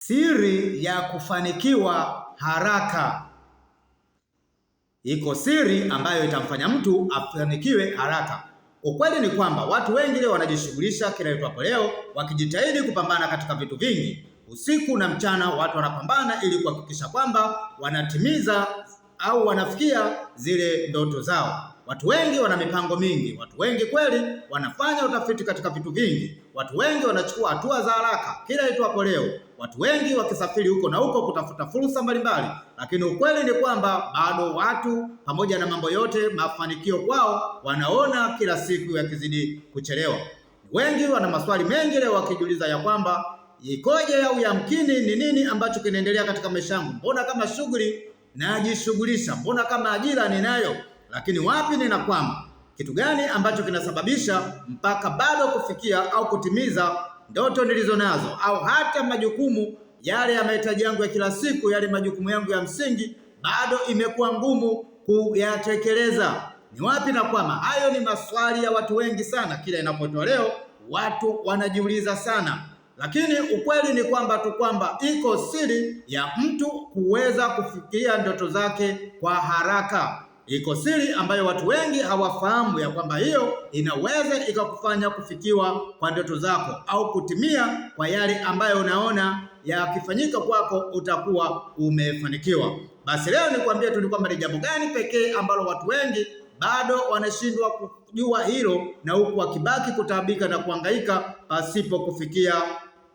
Siri ya kufanikiwa haraka. Iko siri ambayo itamfanya mtu afanikiwe haraka. Ukweli ni kwamba watu wengi leo wanajishughulisha kila itwapo leo, wakijitahidi kupambana katika vitu vingi. Usiku na mchana watu wanapambana ili kuhakikisha kwamba wanatimiza au wanafikia zile ndoto zao. Watu wengi wana mipango mingi, watu wengi kweli wanafanya utafiti katika vitu vingi, watu wengi wanachukua hatua za haraka kila itwapo leo, watu wengi wakisafiri huko na huko kutafuta fursa mbalimbali, lakini ukweli ni kwamba bado watu pamoja na mambo yote, mafanikio kwao wanaona kila siku yakizidi kuchelewa. Wengi wana maswali mengi leo wakijiuliza ya kwamba ikoje au yamkini ni nini ambacho kinaendelea katika maisha yangu? Mbona kama shughuli najishughulisha, mbona kama ajira ninayo, lakini wapi ninakwama? Kitu gani ambacho kinasababisha mpaka bado kufikia au kutimiza ndoto nilizo nazo, au hata majukumu yale ya mahitaji yangu ya kila siku, yale majukumu yangu ya msingi bado imekuwa ngumu kuyatekeleza? Ni wapi nakwama? Hayo ni maswali ya watu wengi sana, kila inapotoa leo watu wanajiuliza sana. Lakini ukweli ni kwamba iko siri ya mtu kuweza kufikia ndoto zake kwa haraka. Iko siri ambayo watu wengi hawafahamu ya kwamba hiyo inaweza ikakufanya kufikiwa kwa ndoto zako au kutimia kwa yale ambayo unaona yakifanyika kwako utakuwa umefanikiwa. Basi leo nikwambie tu ni kwamba ni jambo gani pekee ambalo watu wengi bado wanashindwa kujua hilo, na huku wakibaki kutaabika na kuhangaika pasipo kufikia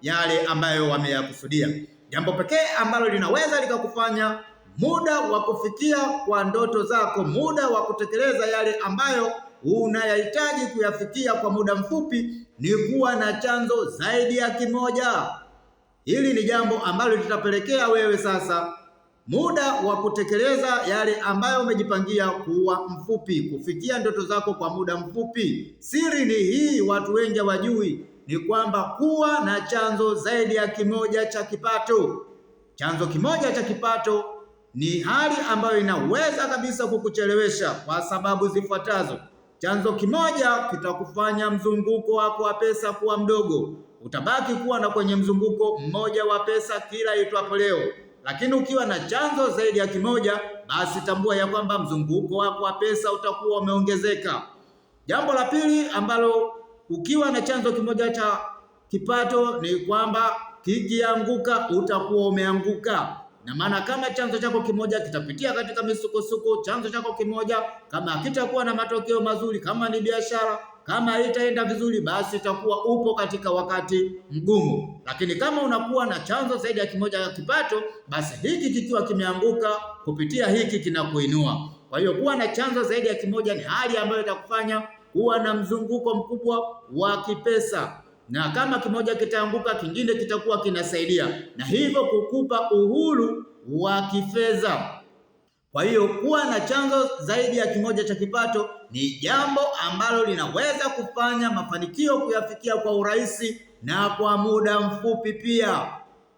yale ambayo wameyakusudia. Jambo pekee ambalo linaweza likakufanya muda wa kufikia kwa ndoto zako, muda wa kutekeleza yale ambayo unayahitaji kuyafikia kwa muda mfupi, ni kuwa na chanzo zaidi ya kimoja. Hili ni jambo ambalo litapelekea wewe sasa muda wa kutekeleza yale ambayo umejipangia kuwa mfupi, kufikia ndoto zako kwa muda mfupi. Siri ni hii, watu wengi hawajui, ni kwamba kuwa na chanzo zaidi ya kimoja cha kipato. Chanzo kimoja cha kipato ni hali ambayo inaweza kabisa kukuchelewesha kwa sababu zifuatazo. Chanzo kimoja kitakufanya mzunguko wako wa pesa kuwa mdogo. Utabaki kuwa na kwenye mzunguko mmoja wa pesa kila itwapo leo. Lakini ukiwa na chanzo zaidi ya kimoja, basi tambua ya kwamba mzunguko wako wa pesa utakuwa umeongezeka. Jambo la pili ambalo ukiwa na chanzo kimoja cha kipato ni kwamba kikianguka utakuwa umeanguka. Na maana kama chanzo chako kimoja kitapitia katika misukosuko, chanzo chako kimoja kama hakitakuwa na matokeo mazuri, kama ni biashara, kama haitaenda vizuri, basi itakuwa upo katika wakati mgumu. Lakini kama unakuwa na chanzo zaidi ya kimoja ya kipato, basi hiki kikiwa kimeanguka, kupitia hiki kinakuinua. Kwa hiyo kuwa na chanzo zaidi ya kimoja ni hali ambayo itakufanya kuwa na mzunguko mkubwa wa kipesa, na kama kimoja kitaanguka kingine kitakuwa kinasaidia, na hivyo kukupa uhuru wa kifedha. Kwa hiyo kuwa na chanzo zaidi ya kimoja cha kipato ni jambo ambalo linaweza kufanya mafanikio kuyafikia kwa urahisi na kwa muda mfupi pia.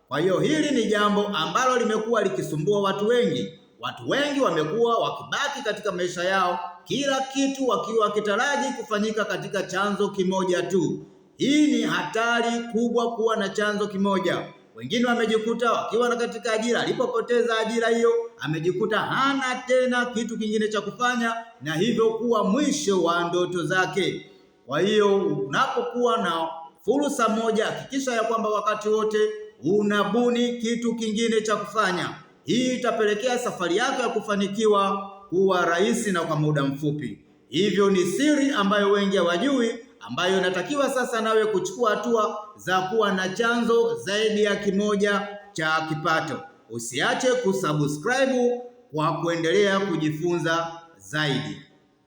Kwa hiyo hili ni jambo ambalo limekuwa likisumbua watu wengi. Watu wengi wamekuwa wakibaki katika maisha yao kila kitu wakiwa wakitaraji kufanyika katika chanzo kimoja tu. Hii ni hatari kubwa kuwa na chanzo kimoja. Wengine wamejikuta wakiwa katika ajira, alipopoteza ajira hiyo amejikuta hana tena kitu kingine cha kufanya, na hivyo kuwa mwisho wa ndoto zake. Kwa hiyo unapokuwa na fursa moja, hakikisha ya kwamba wakati wote unabuni kitu kingine cha kufanya. Hii itapelekea safari yako ya kufanikiwa kuwa rahisi na kwa muda mfupi. Hivyo ni siri ambayo wengi hawajui, ambayo inatakiwa sasa nawe kuchukua hatua za kuwa na chanzo zaidi ya kimoja cha kipato. Usiache kusubscribe kwa kuendelea kujifunza zaidi.